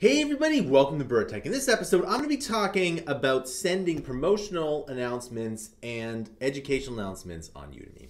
Hey everybody, welcome to Bura. In this episode, I'm going to be talking about sending promotional announcements and educational announcements on Udemy.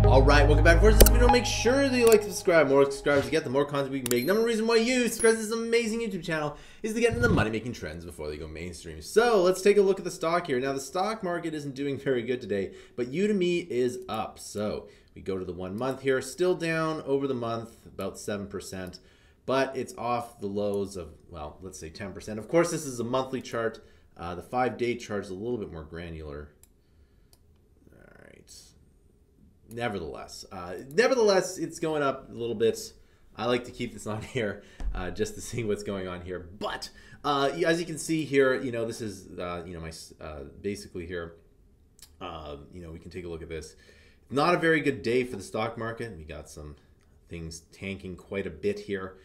Alright, welcome back. For this video, make sure that you like to subscribe. The more subscribers you get, the more content we can make. Number one reason why you subscribe to this amazing YouTube channel is to get into the money-making trends before they go mainstream. So let's take a look at the stock here. Now, the stock market isn't doing very good today, but Udemy is up. So we go to the 1 month here, still down over the month, about 7%. But it's off the lows of, well, let's say 10%. Of course, this is a monthly chart. The 5-day chart is a little bit more granular. All right. Nevertheless, it's going up a little bit. I like to keep this on here just to see what's going on here. But as you can see here, this is, my basically here, we can take a look at this. Not a very good day for the stock market. We got some things tanking quite a bit here.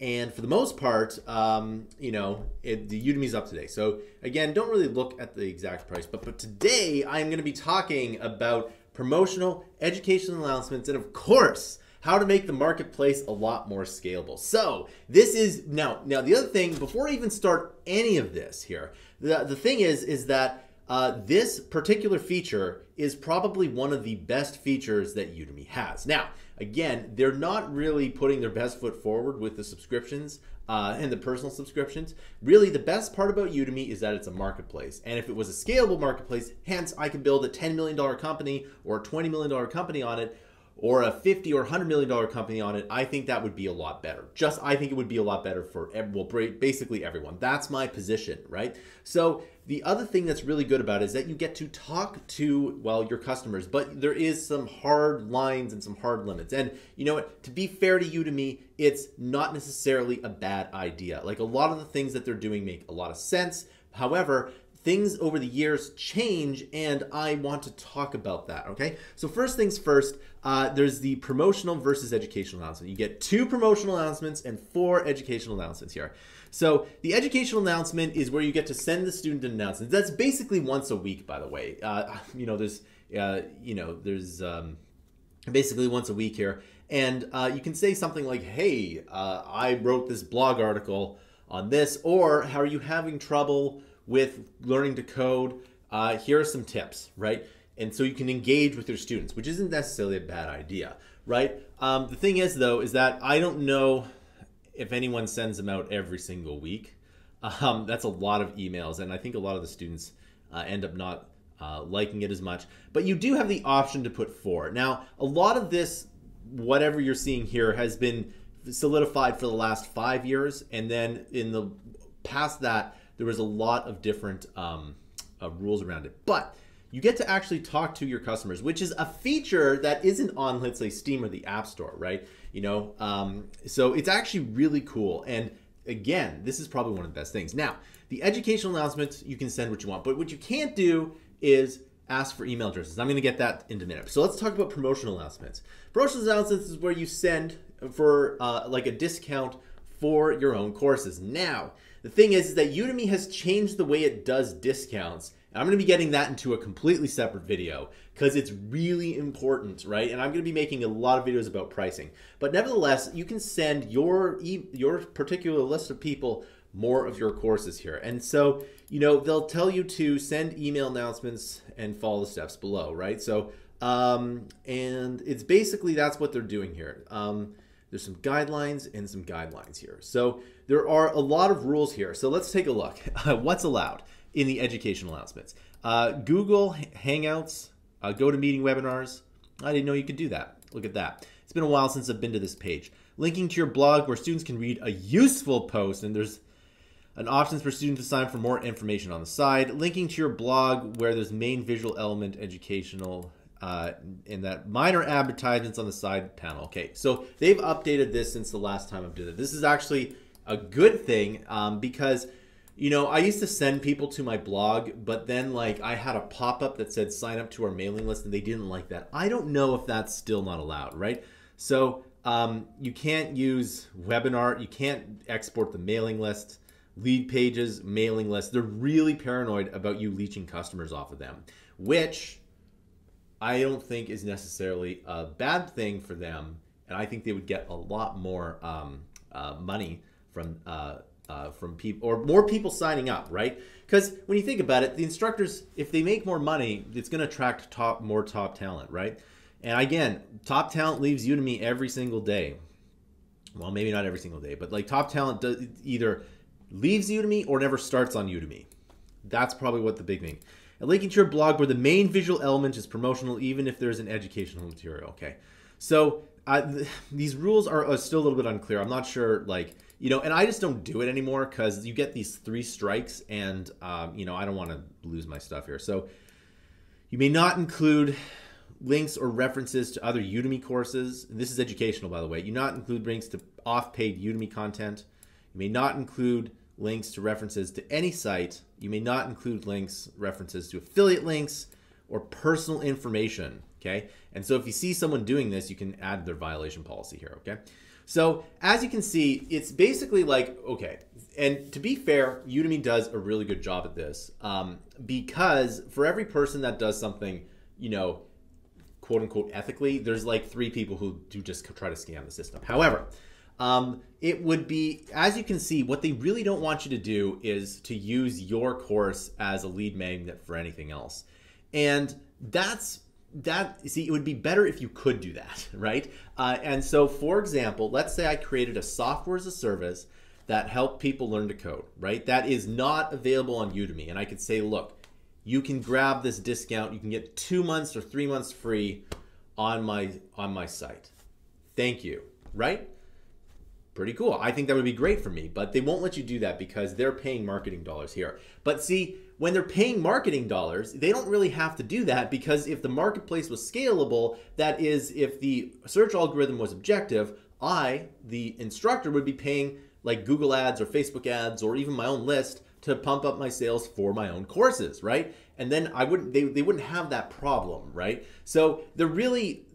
And for the most part, the Udemy's up today. So again, don't really look at the exact price, but today I'm going to be talking about promotional educational announcements and of course, how to make the marketplace a lot more scalable. So this is now the other thing, before I even start any of this here, the thing is that this particular feature is probably one of the best features that Udemy has. Now, again, they're not really putting their best foot forward with the subscriptions and the personal subscriptions. Really, the best part about Udemy is that it's a marketplace. And if it was a scalable marketplace, hence I could build a $10 million company or a $20 million company on it, or a $50 or $100 million company on it, I think that would be a lot better. I think it would be a lot better for, well, basically everyone. That's my position, right? So the other thing that's really good about it is that you get to talk to, well, your customers, but there is some hard lines and some hard limits. And you know what? To be fair to Udemy, it's not necessarily a bad idea. Like, a lot of the things that they're doing make a lot of sense. However, things over the years change, and I want to talk about that, okay? So first things first, there's the promotional versus educational announcement. You get 2 promotional announcements and 4 educational announcements here. So the educational announcement is where you get to send the student an announcement. That's basically once a week, by the way. There's basically once a week here. And you can say something like, hey, I wrote this blog article on this, or how are you having trouble with learning to code? Here are some tips, right? And so you can engage with your students, which isn't necessarily a bad idea, right? The thing is, though, is that I don't know if anyone sends them out every single week. That's a lot of emails, and I think a lot of the students end up not liking it as much. But you do have the option to put 4. Now, a lot of this, whatever you're seeing here, has been solidified for the last 5 years, and then in the past that, there was a lot of different rules around it. But you get to actually talk to your customers, which is a feature that isn't on, let's say, Steam or the App Store, right? So it's actually really cool. And again, this is probably one of the best things. Now, the educational announcements, you can send what you want, but what you can't do is ask for email addresses. I'm going to get that in a minute. So let's talk about promotional announcements. Promotional announcements is where you send for like a discount for your own courses. Now, the thing is that Udemy has changed the way it does discounts. And I'm going to be getting that into a completely separate video because it's really important, right? And I'm going to be making a lot of videos about pricing. But nevertheless, you can send your particular list of people more of your courses here. And so, they'll tell you to send email announcements and follow the steps below, right? So, and it's basically, that's what they're doing here. There's some guidelines and some guidelines here. So there are a lot of rules here. So let's take a look. What's allowed in the educational announcements? Google Hangouts, GoToMeeting webinars. I didn't know you could do that. Look at that. It's been a while since I've been to this page. Linking to your blog where students can read a useful post, and there's an options for students to sign up for more information on the side. Linking to your blog where there's main visual element educational, and that minor advertisements on the side panel. Okay, so they've updated this since the last time I did it. This is actually a good thing because, I used to send people to my blog, but then I had a pop-up that said sign up to our mailing list, and they didn't like that. I don't know if that's still not allowed, right? So you can't use webinar, you can't export the mailing list, lead pages, mailing list. They're really paranoid about you leeching customers off of them, which I don't think is necessarily a bad thing for them and I think they would get a lot more money from people, or more people signing up, right? Because when you think about it, the instructors, if they make more money, it's going to attract more top talent, right? And again, top talent leaves Udemy every single day. Well, maybe not every single day, but like top talent does either leaves Udemy or never starts on Udemy. That's probably what the big thing. And linking to your blog where the main visual element is promotional, even if there's an educational material. Okay, so these rules are still a little bit unclear. I'm not sure, like, you know, and I just don't do it anymore because you get these 3 strikes, and you know, I don't want to lose my stuff here. So you may not include links or references to other Udemy courses. And this is educational, by the way. You not include links to off-paid Udemy content. You may not include links to references to any site. You may not include links, references to affiliate links or personal information, okay? And so if you see someone doing this, you can add their violation policy here, okay? So as you can see, it's basically like, okay, and to be fair, Udemy does a really good job at this because for every person that does something, you know, quote unquote ethically, there's like 3 people who do just try to scam the system. However, it would be, as you can see, what they really don't want you to do is to use your course as a lead magnet for anything else. And see, it would be better if you could do that, right? And so, for example, let's say I created a software as a service that helped people learn to code, right? That is not available on Udemy. And I could say, look, you can grab this discount. You can get 2 months or 3 months free on my site. Thank you, right? Pretty cool. I think that would be great for me, but they won't let you do that because they're paying marketing dollars here. But see, when they're paying marketing dollars, they don't really have to do that because if the marketplace was scalable, that is, if the search algorithm was objective, I, the instructor, would be paying like Google ads or Facebook ads or even my own list to pump up my sales for my own courses, right? And then I wouldn't, they wouldn't have that problem, right? So they're really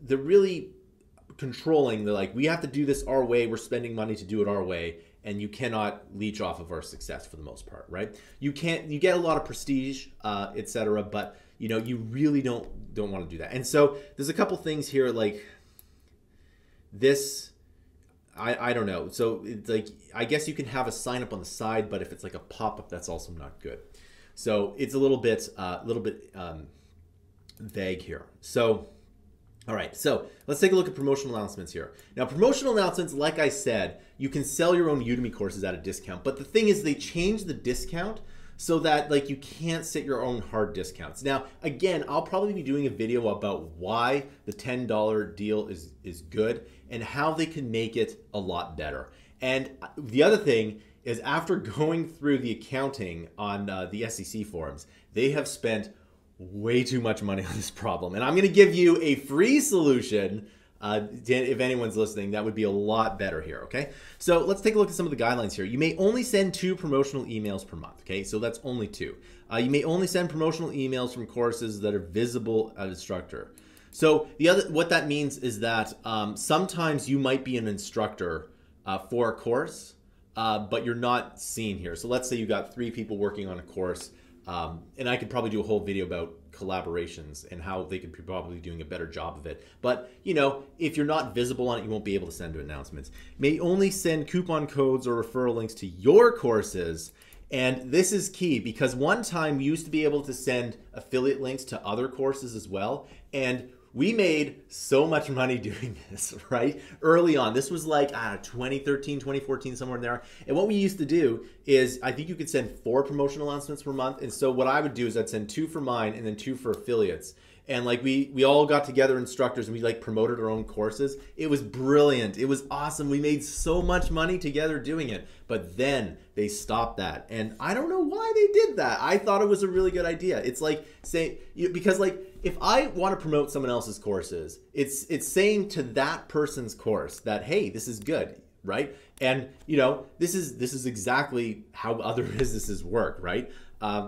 controlling. They're like, we have to do this our way. We're spending money to do it our way, and you cannot leech off of our success for the most part, right? You get a lot of prestige, etc., but you know, you really don't want to do that. And so there's a couple things here like this. I don't know. So it's like, I guess you can have a sign up on the side, but if it's like a pop-up, that's also not good. So it's a little bit vague here. So, all right, so let's take a look at promotional announcements here. Now, promotional announcements, like I said, you can sell your own Udemy courses at a discount, but the thing is they changed the discount so that like you can't set your own hard discounts. Now, again, I'll probably be doing a video about why the $10 deal is good and how they can make it a lot better. And the other thing is, after going through the accounting on the SEC forums, they have spent way too much money on this problem. And I'm gonna give you a free solution if anyone's listening. That would be a lot better here, okay? So let's take a look at some of the guidelines here. You may only send 2 promotional emails per month, okay? So that's only 2. You may only send promotional emails from courses that are visible as instructor. So what that means is that sometimes you might be an instructor for a course, but you're not seen here. So let's say you got 3 people working on a course, and I could probably do a whole video about collaborations and how they could be probably doing a better job of it. But, you know, if you're not visible on it, you won't be able to send to announcements. May only send coupon codes or referral links to your courses. And this is key because one time we used to be able to send affiliate links to other courses as well. And we made so much money doing this, right? Early on. This was like 2013, 2014, somewhere in there. And what we used to do is, I think you could send 4 promotional announcements per month. And so what I would do is I'd send 2 for mine and then 2 for affiliates. And like we all got together, instructors, and we like promoted our own courses. It was brilliant. It was awesome. We made so much money together doing it. But then they stopped that. And I don't know why they did that. I thought it was a really good idea. It's like, because like, if I want to promote someone else's courses, it's saying to that person's course that, hey, this is good, right? And you know, this is exactly how other businesses work, right?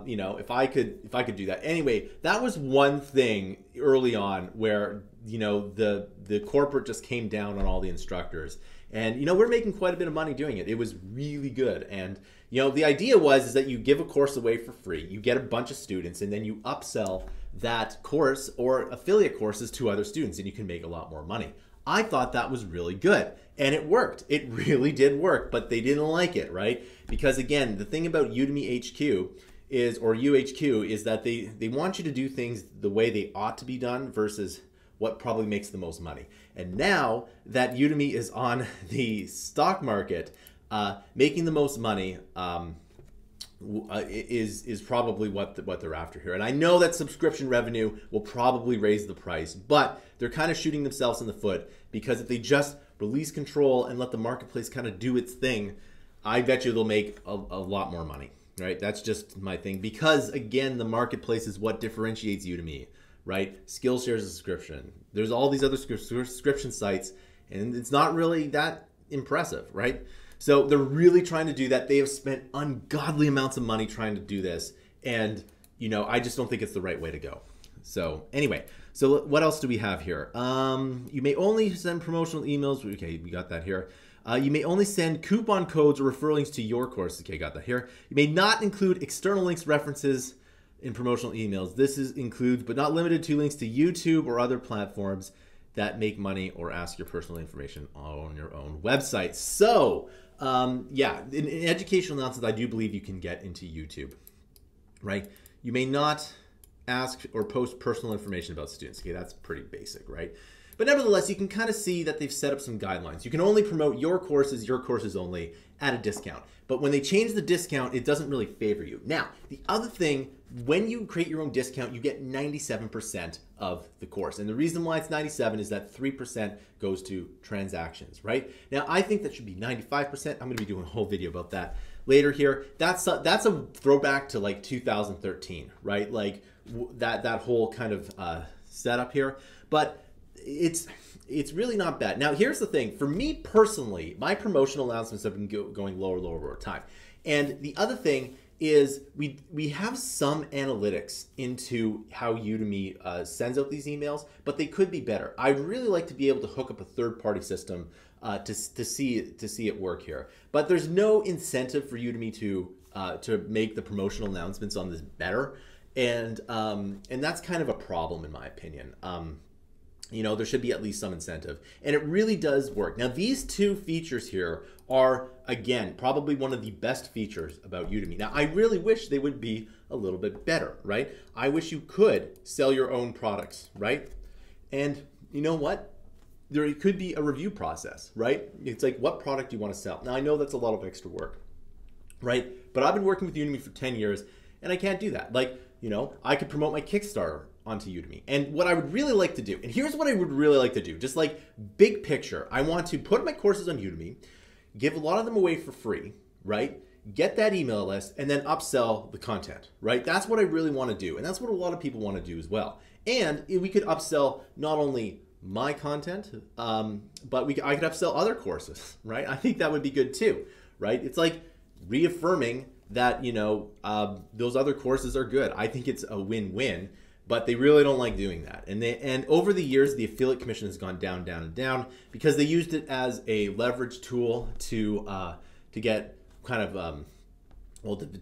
You know, if I could do that. Anyway, that was one thing early on where, you know, the corporate just came down on all the instructors. And you know, we're making quite a bit of money doing it. It was really good. And you know, the idea is that you give a course away for free, you get a bunch of students, and then you upsell that course or affiliate courses to other students, and you can make a lot more money. I thought that was really good. And it worked. It really did work, but they didn't like it, right? Because again, the thing about Udemy HQ is, or UHQ, is that they want you to do things the way they ought to be done versus what probably makes the most money. And now that Udemy is on the stock market, making the most money is probably what they're after here. And I know that subscription revenue will probably raise the price, but they're kind of shooting themselves in the foot, because if they just release control and let the marketplace kind of do its thing, I bet you they'll make a lot more money, right? That's just my thing, because again, the marketplace is what differentiates Udemy, right? Skillshare is a subscription. There's all these other subscription sites, and it's not really that impressive, right? So they're really trying to do that. They have spent ungodly amounts of money trying to do this, and I just don't think it's the right way to go. So anyway, so what else do we have here? You may only send promotional emails. Okay, we got that here. You may only send coupon codes or referral links to your course. Okay, got that here. You may not include external links, references in promotional emails. This includes, but not limited to, links to YouTube or other platforms that make money, or ask your personal information on your own website. So, yeah, in educational announcements, I do believe you can get into YouTube, right? You may not ask or post personal information about students. Okay, that's pretty basic, right? But nevertheless, you can kind of see that they've set up some guidelines. You can only promote your courses only, at a discount. But when they change the discount, it doesn't really favor you. Now, the other thing, when you create your own discount, you get 97% of the course. And the reason why it's 97 is that 3% goes to transactions, right? Now, I think that should be 95%. I'm gonna be doing a whole video about that later here. That's a throwback to like 2013, right? Like that whole kind of setup here. But it's really not bad. Now, here's the thing. For me personally, my promotional announcements have been going lower over time. And the other thing is we have some analytics into how Udemy sends out these emails, but they could be better. I'd really like to be able to hook up a third-party system to see it work here. But there's no incentive for Udemy to make the promotional announcements on this better, and that's kind of a problem in my opinion. There should be at least some incentive. And it really does work. Now, these two features here are, again, probably one of the best features about Udemy. Now, I really wish they would be a little bit better, right? I wish you could sell your own products, right? And you know what? There could be a review process, right? It's like, what product do you want to sell? Now, I know that's a lot of extra work, right? But I've been working with Udemy for 10 years, and I can't do that. Like, I could promote my Kickstarter onto Udemy. And what I would really like to do, and here's what I would really like to do, just like big picture, I want to put my courses on Udemy, give a lot of them away for free, right? Get that email list, and then upsell the content, right? That's what I really want to do. And that's what a lot of people want to do as well. And we could upsell not only my content, but I could upsell other courses, right? I think that would be good too, right? It's like reaffirming that, those other courses are good. I think it's a win-win. But they really don't like doing that. And over the years, the affiliate commission has gone down, down, and down, because they used it as a leverage tool to get kind of,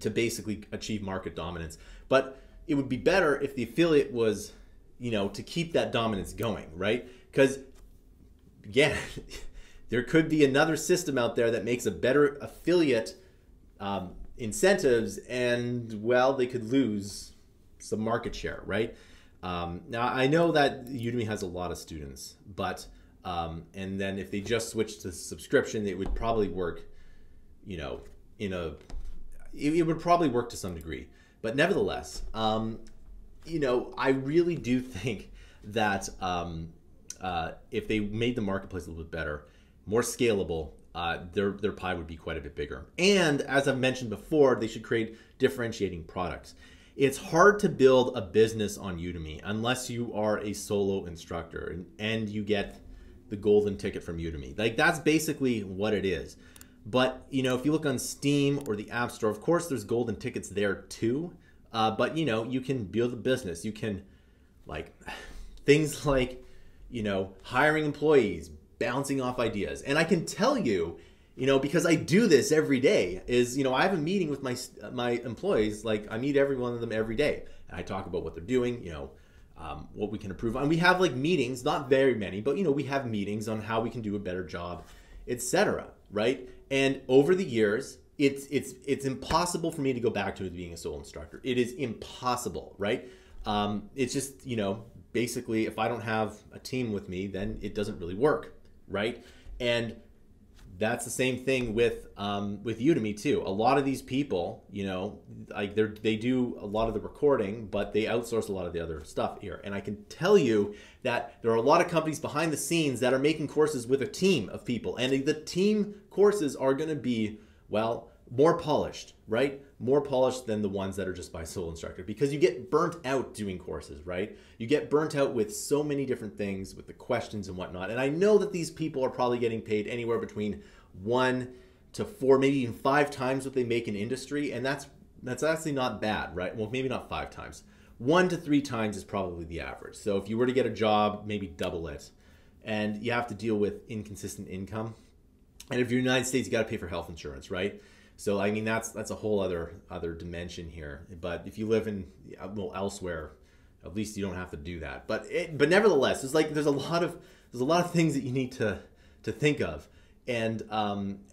to basically achieve market dominance. But it would be better if the affiliate was, to keep that dominance going, right? Because, again, there could be another system out there that makes a better affiliate incentives, and, well, they could lose some market share, right? Now, I know that Udemy has a lot of students, but and then if they just switch to subscription, it would probably work, it would probably work to some degree. But nevertheless, I really do think that if they made the marketplace a little bit better, more scalable, their pie would be quite a bit bigger. And as I've mentioned before, they should create differentiating products. It's hard to build a business on Udemy unless you are a solo instructor and you get the golden ticket from Udemy. Like, that's basically what it is. But, if you look on Steam or the App Store, of course, there's golden tickets there too. But, you can build a business. You can, things like, hiring employees, bouncing off ideas. And I can tell you, because I do this every day, is, I have a meeting with my employees. Like, I meet every one of them every day, and I talk about what they're doing. what we can improve on. We have like meetings, not very many, but we have meetings on how we can do a better job, etc. Right? And over the years, it's impossible for me to go back to being a sole instructor. It is impossible, right? It's just, basically if I don't have a team with me, then it doesn't really work, right? And that's the same thing with Udemy too. A lot of these people, like they do a lot of the recording, but they outsource a lot of the other stuff here. And I can tell you that there are a lot of companies behind the scenes that are making courses with a team of people. And the team courses are going to be, well, more polished, right? More polished than the ones that are just by sole instructor, because you get burnt out doing courses, right? You get burnt out with so many different things, with the questions and whatnot. And I know that these people are probably getting paid anywhere between 1 to 4, maybe even 5 times what they make in industry. And that's actually not bad, right? Well, maybe not 5 times. 1 to 3 times is probably the average. So if you were to get a job, maybe double it. And you have to deal with inconsistent income. And if you're in the United States, you got to pay for health insurance, right? So I mean that's a whole other dimension here. But if you live in elsewhere, at least you don't have to do that. But nevertheless, it's like there's a lot of things that you need to think of, and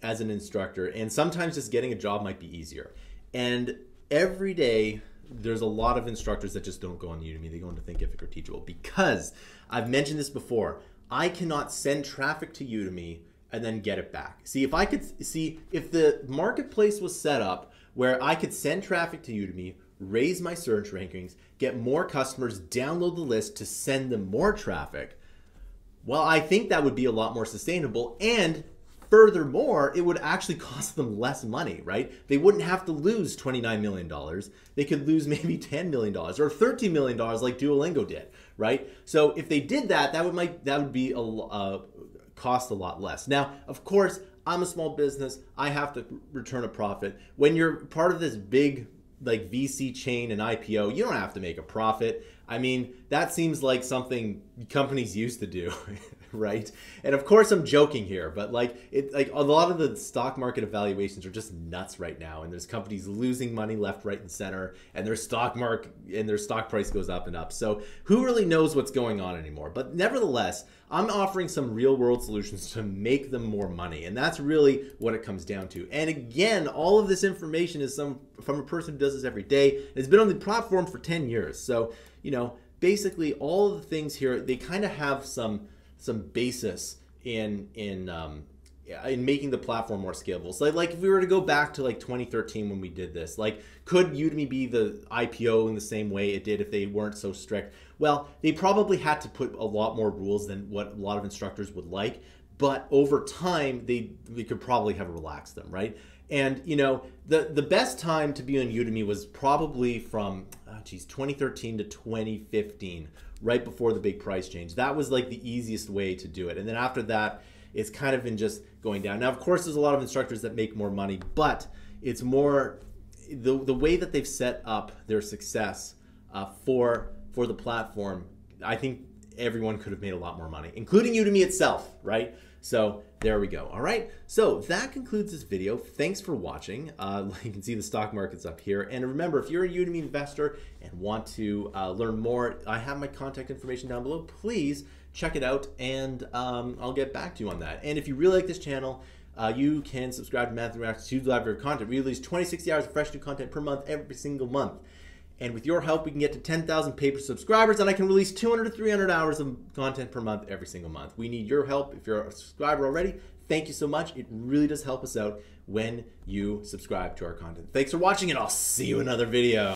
as an instructor, and sometimes just getting a job might be easier. And every day there's a lot of instructors that just don't go on Udemy. They go into Thinkific or Teachable, because I've mentioned this before. I cannot send traffic to Udemy and then get it back. If the marketplace was set up where I could send traffic to Udemy, raise my search rankings, get more customers, download the list to send them more traffic, well, I think that would be a lot more sustainable. And furthermore, it would actually cost them less money, right? They wouldn't have to lose $29 million. They could lose maybe $10 million or $13 million like Duolingo did, right? So if they did that, that would be cost a lot less. Now, of course, I'm a small business. I have to return a profit. When you're part of this big like VC chain and IPO, you don't have to make a profit. I mean, that seems like something companies used to do, right? And of course, I'm joking here, but like a lot of the stock market evaluations are just nuts right now, and there's companies losing money left, right, and center, and their stock price goes up and up. So who really knows what's going on anymore? But nevertheless, I'm offering some real world solutions to make them more money, and that's really what it comes down to. And again, all of this information is from a person who does this every day and has been on the platform for 10 years. So basically all of the things here, they kind of have some basis in making the platform more scalable. So like if we were to go back to like 2013 when we did this, like could Udemy be the IPO in the same way it did if they weren't so strict? Well, they probably had to put a lot more rules than what a lot of instructors would like, but over time they could probably have relaxed them, right? And the best time to be on Udemy was probably from 2013 to 2015, right before the big price change. That was like the easiest way to do it. And then after that, it's kind of been just going down. Now, of course, there's a lot of instructors that make more money, but it's more the way that they've set up their success for the platform. I think everyone could have made a lot more money, including Udemy itself, right? So there we go. All right. So that concludes this video. Thanks for watching. You can see the stock market's up here. And remember, if you're a Udemy investor and want to learn more, I have my contact information down below. Please check it out, and I'll get back to you on that. And if you really like this channel, you can subscribe to Matthew Reacts to library content. We release 20 to 60 hours of fresh new content per month, every single month. And with your help, we can get to 10,000 paid subscribers, and I can release 200 to 300 hours of content per month every single month. We need your help. If you're a subscriber already, thank you so much. It really does help us out when you subscribe to our content. Thanks for watching, and I'll see you in another video.